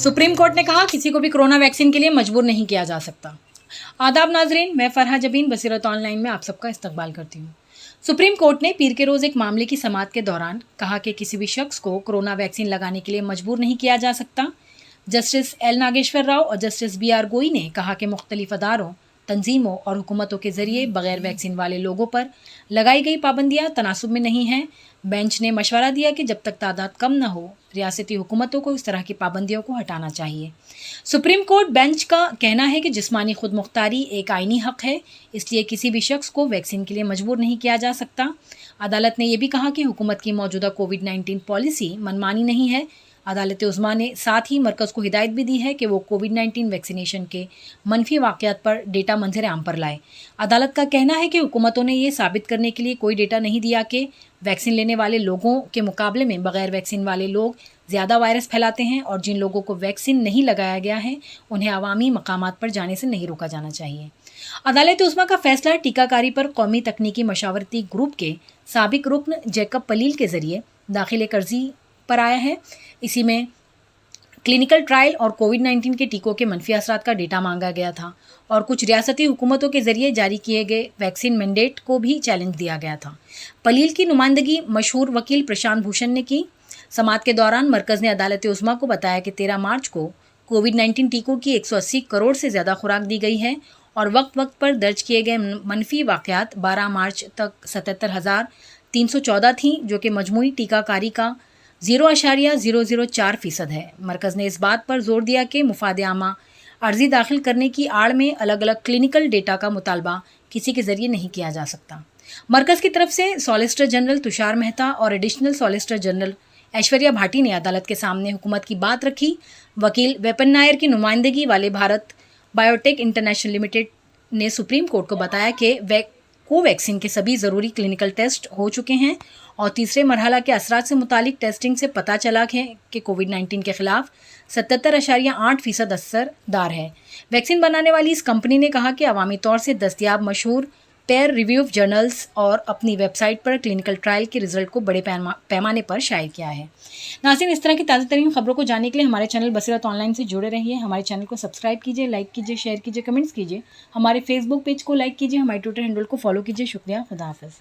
Supreme court ने कहा किसी को भी कोरोना वैक्सीन के लिए मजबूर नहीं किया जा सकता। आदाब नाजरीन, मैं फरहा जबीन बसीरत ऑनलाइन में आप सबका इस्तकबाल करती हूँ। सुप्रीम कोर्ट ने पीर के रोज़ एक मामले की समाअत के दौरान कहा कि किसी भी शख्स को कोरोना वैक्सीन लगाने के लिए मजबूर नहीं किया जा सकता। जस्टिस एल नागेश्वर राव और जस्टिस BR गोई ने कहा कि मुख्तलिफ अदारों, तंजीमों और हुकूमतों के ज़रिए बग़ैर वैक्सीन वाले लोगों पर लगाई गई पाबंदियाँ तनासुब में नहीं हैं। बेंच ने मशवरा दिया कि जब तक तादाद कम न हो, रियासती हुकूमतों को इस तरह की पाबंदियों को हटाना चाहिए। सुप्रीम कोर्ट बेंच का कहना है कि जिस्मानी खुद मुख्तारी एक आइनी हक़ है, इसलिए किसी भी शख्स को वैक्सीन के लिए मजबूर नहीं किया जा सकता। अदालत ने यह भी कहा कि हुकूमत की मौजूदा कोविड-19 पॉलिसी मनमानी नहीं है। अदालत उज़्मा ने साथ ही मरकज़ को हिदायत भी दी है कि वो कोविड-19 वैक्सीनेशन के मनफी वाक़यात पर डेटा मंजर आम पर लाए। अदालत का कहना है कि हुकूमतों ने ये साबित करने के लिए कोई डेटा नहीं दिया कि वैक्सीन लेने वाले लोगों के मुकाबले में बग़ैर वैक्सीन वाले लोग ज़्यादा वायरस फैलाते हैं और जिन लोगों को वैक्सीन नहीं लगाया गया है उन्हें अवामी मकामात पर जाने से नहीं रोका जाना चाहिए। अदालत उज़्मा का फैसला टीकाकारी पर कौमी तकनीकी मशावरती ग्रुप के साबिक रुकन जैकब पलील के ज़रिए दाखिल कर्जी पर आया है। इसी में क्लिनिकल ट्रायल और कोविड-19 के टीकों के मनफी असरात का डेटा मांगा गया था और कुछ रियासती हुकूमतों के ज़रिए जारी किए गए वैक्सीन मैंडेट को भी चैलेंज दिया गया था। पलील की नुमाइंदगी मशहूर वकील प्रशांत भूषण ने की। समाअत के दौरान मरकज़ ने अदालत उज़्मा को बताया कि 13 मार्च को कोविड-19 टीकों की 180 करोड़ से ज़्यादा खुराक दी गई है और वक्त वक्त पर दर्ज किए गए मनफी वाक़यात 12 मार्च तक 77,314 थीं, जो कि मजमूई टीकाकारी का 0.004% है। मरकज़ ने इस बात पर जोर दिया कि मुफाद आमा अर्जी दाखिल करने की आड़ में अलग अलग क्लिनिकल डेटा का मुतालबा किसी के ज़रिए नहीं किया जा सकता। मरकज़ की तरफ से सॉलिसिटर जनरल तुषार मेहता और additional solicitor general Aishwarya Bhati ने अदालत के सामने हुकूमत की बात रखी। वकील वेपन नायर की नुमाइंदगी वाले भारत बायोटेक इंटरनेशनल लिमिटेड ने सुप्रीम कोर्ट को बताया कि कोवैक्सीन के सभी ज़रूरी क्लिनिकल टेस्ट हो चुके हैं और तीसरे मरहला के असरात से मुतालिक टेस्टिंग से पता चला है कि कोविड-19 के ख़िलाफ़ 77.8% असरदार है। वैक्सीन बनाने वाली इस कंपनी ने कहा कि अवामी तौर से दस्तयाब मशहूर पेयर रिव्यू जर्नल्स और अपनी वेबसाइट पर क्लिनिकल ट्रायल के रिजल्ट को बड़े पैमाने पर शाये किया है। नाज़रीन, इस तरह की ताज़ा तरीन खबरों को जानने के लिए हमारे चैनल बसीरत ऑनलाइन से जुड़े रहिए। हमारे चैनल को सब्सक्राइब कीजिए, लाइक कीजिए, शेयर कीजिए, कमेंट्स कीजिए। हमारे फेसबुक पेज को लाइक कीजिए, हमारे ट्विटर हैंडल को फॉलो कीजिए। शुक्रिया, खुदा हाफ़िज़।